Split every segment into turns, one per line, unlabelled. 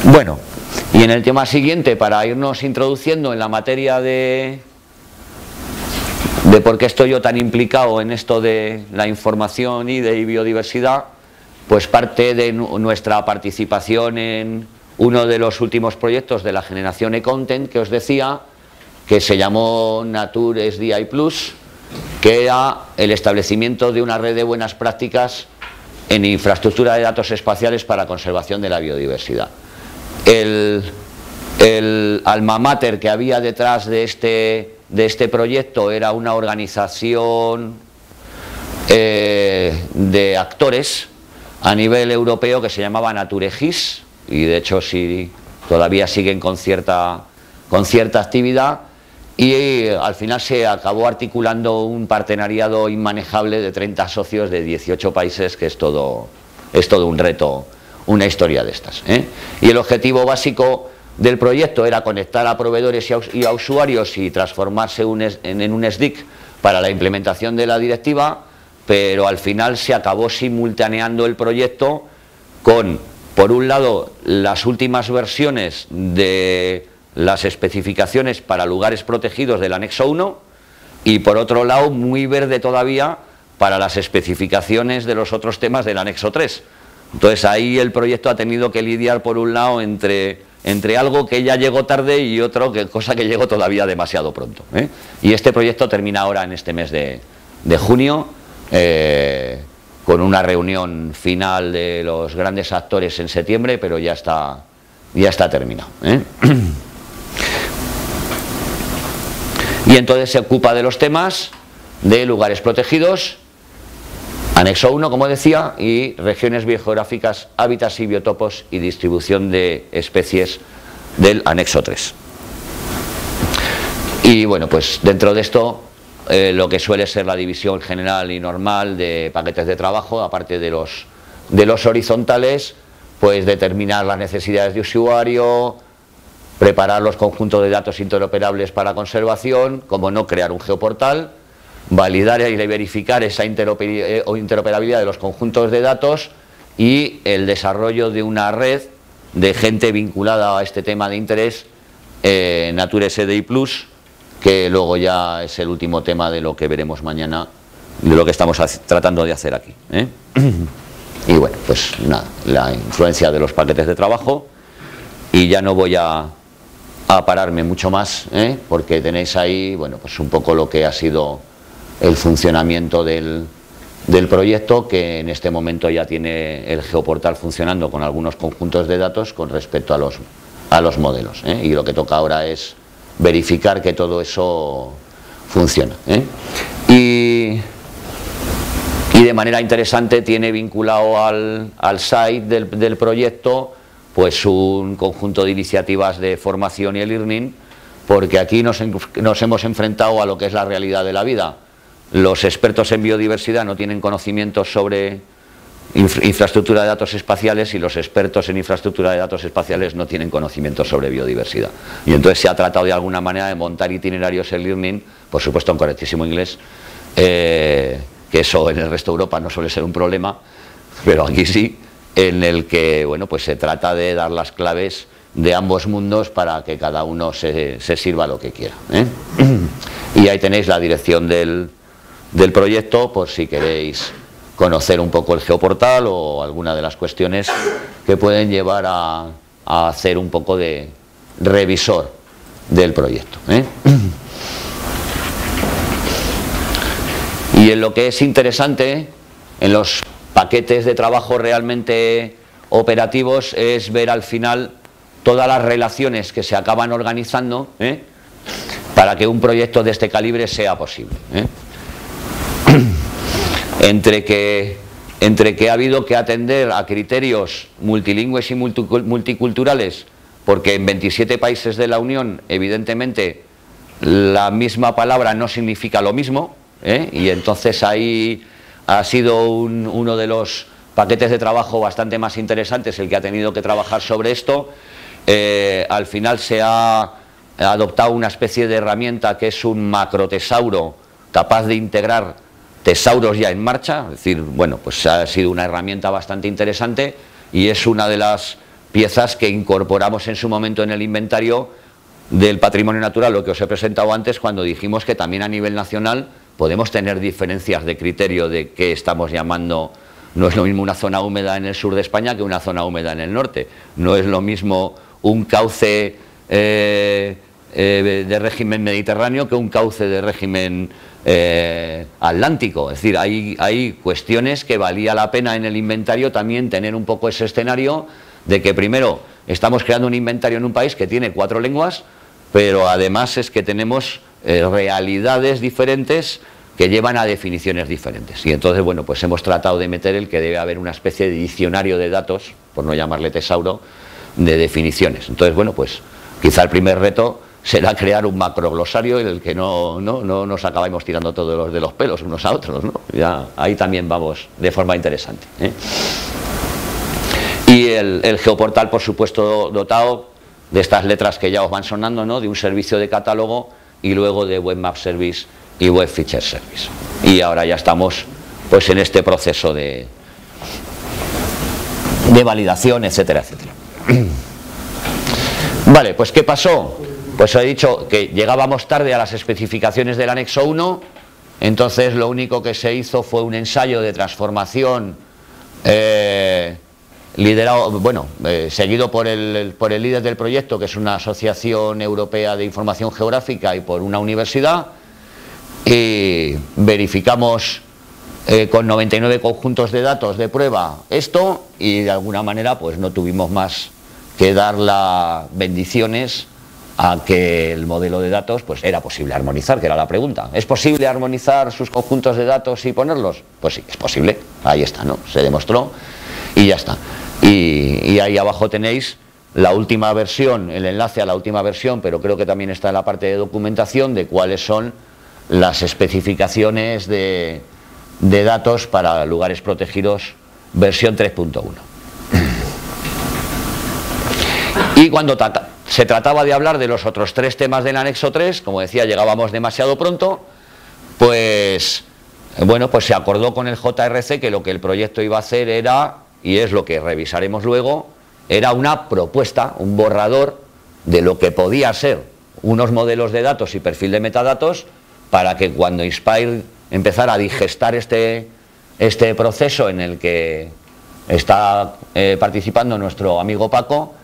Bueno, y en el tema siguiente, para irnos introduciendo en la materia de por qué estoy yo tan implicado en esto de la información y de biodiversidad, pues parte de nuestra participación en uno de los últimos proyectos de la generación e-content que os decía, que se llamó Nature SDI Plus, que era el establecimiento de una red de buenas prácticas en infraestructura de datos espaciales para conservación de la biodiversidad. El alma mater que había detrás de este proyecto era una organización de actores a nivel europeo que se llamaba NatureGIS, y de hecho sí, todavía siguen con cierta actividad, y al final se acabó articulando un partenariado inmanejable de 30 socios de 18 países, que es todo un reto, una historia de estas, ¿eh? Y el objetivo básico del proyecto era conectar a proveedores y a usuarios y transformarse en un SDIC para la implementación de la directiva, pero al final se acabó simultaneando el proyecto con, por un lado, las últimas versiones de las especificaciones para lugares protegidos del anexo 1 y, por otro lado, muy verde todavía para las especificaciones de los otros temas del anexo 3. Entonces ahí el proyecto ha tenido que lidiar, por un lado, entre algo que ya llegó tarde y cosa que llegó todavía demasiado pronto, ¿eh? Y este proyecto termina ahora en este mes de junio, con una reunión final de los grandes actores en septiembre, pero ya está terminado, ¿eh? Y entonces se ocupa de los temas de lugares protegidos, anexo 1, como decía, y regiones biogeográficas, hábitats y biotopos y distribución de especies del anexo 3. Y bueno, pues dentro de esto, lo que suele ser la división general y normal de paquetes de trabajo, aparte de los horizontales, pues determinar las necesidades de usuario, preparar los conjuntos de datos interoperables para conservación, como no crear un geoportal, validar y verificar esa interoperabilidad de los conjuntos de datos y el desarrollo de una red de gente vinculada a este tema de interés, Nature SDI Plus, que luego ya es el último tema de lo que veremos mañana, de lo que estamos tratando de hacer aquí, ¿eh? Y bueno, pues nada, la influencia de los paquetes de trabajo, y ya no voy a pararme mucho más, ¿eh? Porque tenéis ahí, bueno, pues un poco lo que ha sido el funcionamiento del proyecto, que en este momento ya tiene el geoportal funcionando con algunos conjuntos de datos con respecto a los modelos, ¿eh? Y lo que toca ahora es verificar que todo eso funciona, ¿eh? Y de manera interesante tiene vinculado al site del proyecto pues un conjunto de iniciativas de formación y e-learning, porque aquí nos hemos enfrentado a lo que es la realidad de la vida. Los expertos en biodiversidad no tienen conocimientos sobre infraestructura de datos espaciales, y los expertos en infraestructura de datos espaciales no tienen conocimientos sobre biodiversidad. Y entonces se ha tratado de alguna manera de montar itinerarios e-learning, por supuesto en correctísimo inglés, que eso en el resto de Europa no suele ser un problema, pero aquí sí, en el que, bueno, pues se trata de dar las claves de ambos mundos para que cada uno se sirva lo que quiera, ¿eh? Y ahí tenéis la dirección del proyecto, por si queréis conocer un poco el geoportal o alguna de las cuestiones que pueden llevar a hacer un poco de revisor del proyecto, ¿eh? Y en lo que es interesante, en los paquetes de trabajo realmente operativos, es ver al final todas las relaciones que se acaban organizando, ¿eh? Para que un proyecto de este calibre sea posible, ¿eh? Entre que ha habido que atender a criterios multilingües y multiculturales, porque en 27 países de la Unión, evidentemente, la misma palabra no significa lo mismo, ¿eh? Y entonces ahí ha sido uno de los paquetes de trabajo bastante más interesantes el que ha tenido que trabajar sobre esto. Al final se ha adoptado una especie de herramienta que es un macrotesauro capaz de integrar tesauros ya en marcha, es decir, bueno, pues ha sido una herramienta bastante interesante y es una de las piezas que incorporamos en su momento en el inventario del patrimonio natural, lo que os he presentado antes cuando dijimos que también a nivel nacional podemos tener diferencias de criterio de qué estamos llamando. No es lo mismo una zona húmeda en el sur de España que una zona húmeda en el norte. No es lo mismo un cauce de régimen mediterráneo que un cauce de régimen atlántico. Es decir, hay cuestiones que valía la pena en el inventario también tener un poco ese escenario de que primero estamos creando un inventario en un país que tiene 4 lenguas, pero además es que tenemos realidades diferentes que llevan a definiciones diferentes. Y entonces, bueno, pues hemos tratado de meter el que debe haber una especie de diccionario de datos, por no llamarle tesauro, de definiciones. Entonces, bueno, pues quizá el primer reto será crear un macroglosario en el que no nos acabamos tirando todos de los pelos unos a otros, ¿no? Ya, ahí también vamos de forma interesante, ¿eh? Y el geoportal, por supuesto, dotado de estas letras que ya os van sonando, ¿no? De un servicio de catálogo y luego de Web Map Service y Web Feature Service. Y ahora ya estamos pues en este proceso de validación, etcétera, etcétera. Vale, pues ¿qué pasó? Pues os he dicho que llegábamos tarde a las especificaciones del anexo 1, entonces lo único que se hizo fue un ensayo de transformación liderado, bueno, seguido por el líder del proyecto, que es una asociación europea de información geográfica, y por una universidad, y verificamos con 99 conjuntos de datos de prueba esto, y de alguna manera pues no tuvimos más que dar las bendiciones a que el modelo de datos pues era posible armonizar, que era la pregunta. ¿Es posible armonizar sus conjuntos de datos y ponerlos? Pues sí, es posible, ahí está, ¿no? Se demostró y ya está. Y ahí abajo tenéis la última versión, el enlace a la última versión, pero creo que también está en la parte de documentación de cuáles son las especificaciones de datos para lugares protegidos versión 3.1. Y cuando se trataba de hablar de los otros 3 temas del anexo 3, como decía, llegábamos demasiado pronto, pues bueno, pues se acordó con el JRC que lo que el proyecto iba a hacer era, y es lo que revisaremos luego, era una propuesta, un borrador de lo que podía ser unos modelos de datos y perfil de metadatos para que cuando Inspire empezara a digestar este proceso en el que está participando nuestro amigo Paco,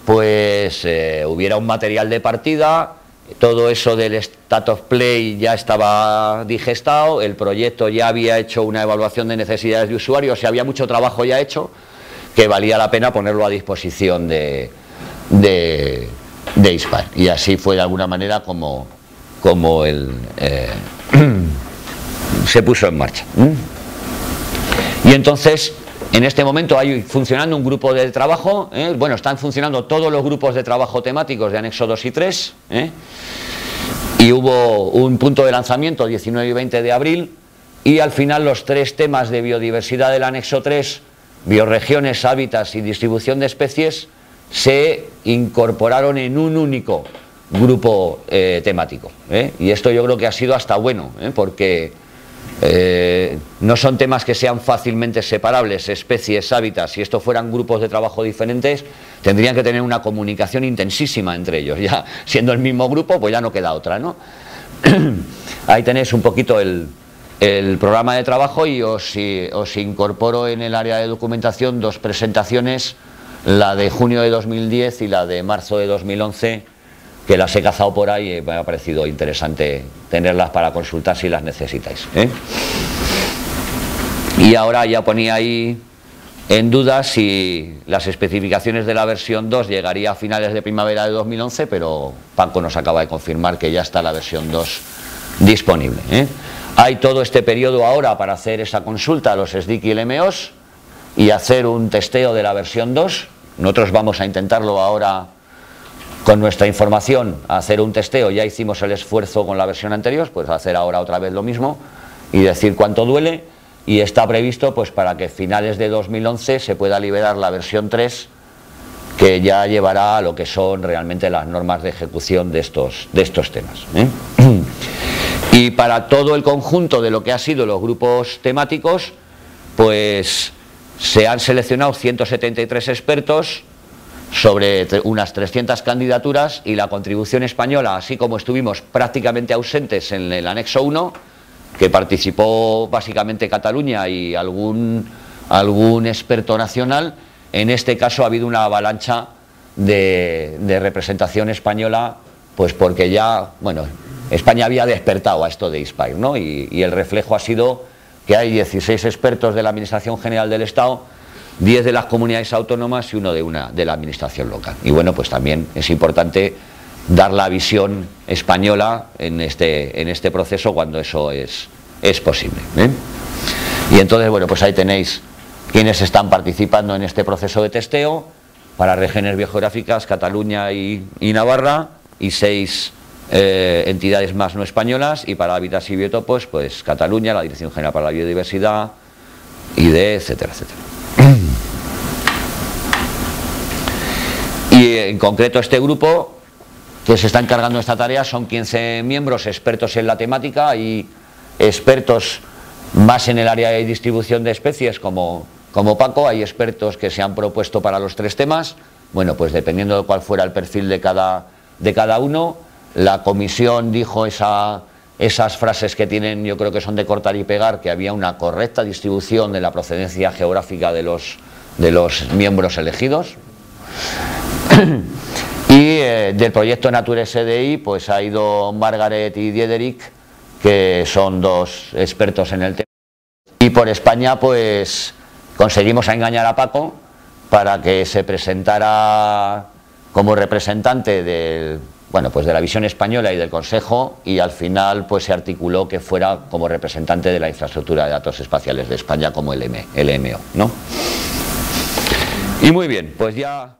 pues hubiera un material de partida. Todo eso del State of Play ya estaba digestado, el proyecto ya había hecho una evaluación de necesidades de usuario, o sea, había mucho trabajo ya hecho que valía la pena ponerlo a disposición de Inspire. Y así fue de alguna manera como se puso en marcha. Y entonces, en este momento hay funcionando un grupo de trabajo, bueno, están funcionando todos los grupos de trabajo temáticos de anexo 2 y 3, y hubo un punto de lanzamiento 19 y 20 de abril, y al final los 3 temas de biodiversidad del anexo 3, bioregiones, hábitats y distribución de especies, se incorporaron en un único grupo temático, y esto yo creo que ha sido hasta bueno, porque no son temas que sean fácilmente separables, especies, hábitats. Si estos fueran grupos de trabajo diferentes, tendrían que tener una comunicación intensísima entre ellos. Ya siendo el mismo grupo, pues ya no queda otra, ¿no? Ahí tenéis un poquito el programa de trabajo, y os incorporo en el área de documentación 2 presentaciones, la de junio de 2010 y la de marzo de 2011, que las he cazado por ahí y me ha parecido interesante tenerlas para consultar si las necesitáis, Y ahora ya ponía ahí en duda si las especificaciones de la versión 2 llegaría a finales de primavera de 2011, pero Paco nos acaba de confirmar que ya está la versión 2 disponible, Hay todo este periodo ahora para hacer esa consulta a los SDIC y LMOs y hacer un testeo de la versión 2. Nosotros vamos a intentarlo ahora con nuestra información, hacer un testeo. Ya hicimos el esfuerzo con la versión anterior, pues hacer ahora otra vez lo mismo y decir cuánto duele, y está previsto pues para que finales de 2011 se pueda liberar la versión 3, que ya llevará a lo que son realmente las normas de ejecución de estos temas, Y para todo el conjunto de lo que ha sido los grupos temáticos, pues se han seleccionado 173 expertos sobre unas 300 candidaturas, y la contribución española, así como estuvimos prácticamente ausentes en el anexo 1, que participó básicamente Cataluña y algún experto nacional, en este caso ha habido una avalancha de representación española, pues porque ya, bueno, España había despertado a esto de ISPIRE, ¿no? Y el reflejo ha sido que hay 16 expertos de la Administración General del Estado, 10 de las comunidades autónomas y uno de la Administración local. Y bueno, pues también es importante dar la visión española en este proceso cuando eso es posible, ¿eh? Y entonces, bueno, pues ahí tenéis quienes están participando en este proceso de testeo para regiones biogeográficas, Cataluña y Navarra, y 6 entidades más no españolas, y para hábitats y biotopos, pues Cataluña, la Dirección General para la Biodiversidad, IDE, etcétera, etcétera. Y en concreto este grupo que se está encargando de esta tarea son 15 miembros expertos en la temática y expertos más en el área de distribución de especies como Paco. Hay expertos que se han propuesto para los 3 temas. Bueno, pues dependiendo de cuál fuera el perfil de cada uno, la comisión dijo esas frases que tienen, yo creo que son de cortar y pegar, que había una correcta distribución de la procedencia geográfica de los miembros elegidos. Y del proyecto Nature SDI, pues ha ido Margaret y Diederik, que son 2 expertos en el tema. Y por España, pues conseguimos engañar a Paco para que se presentara como representante de la visión española y del Consejo, y al final pues se articuló que fuera como representante de la infraestructura de datos espaciales de España como LMO, ¿no? Y muy bien, pues ya...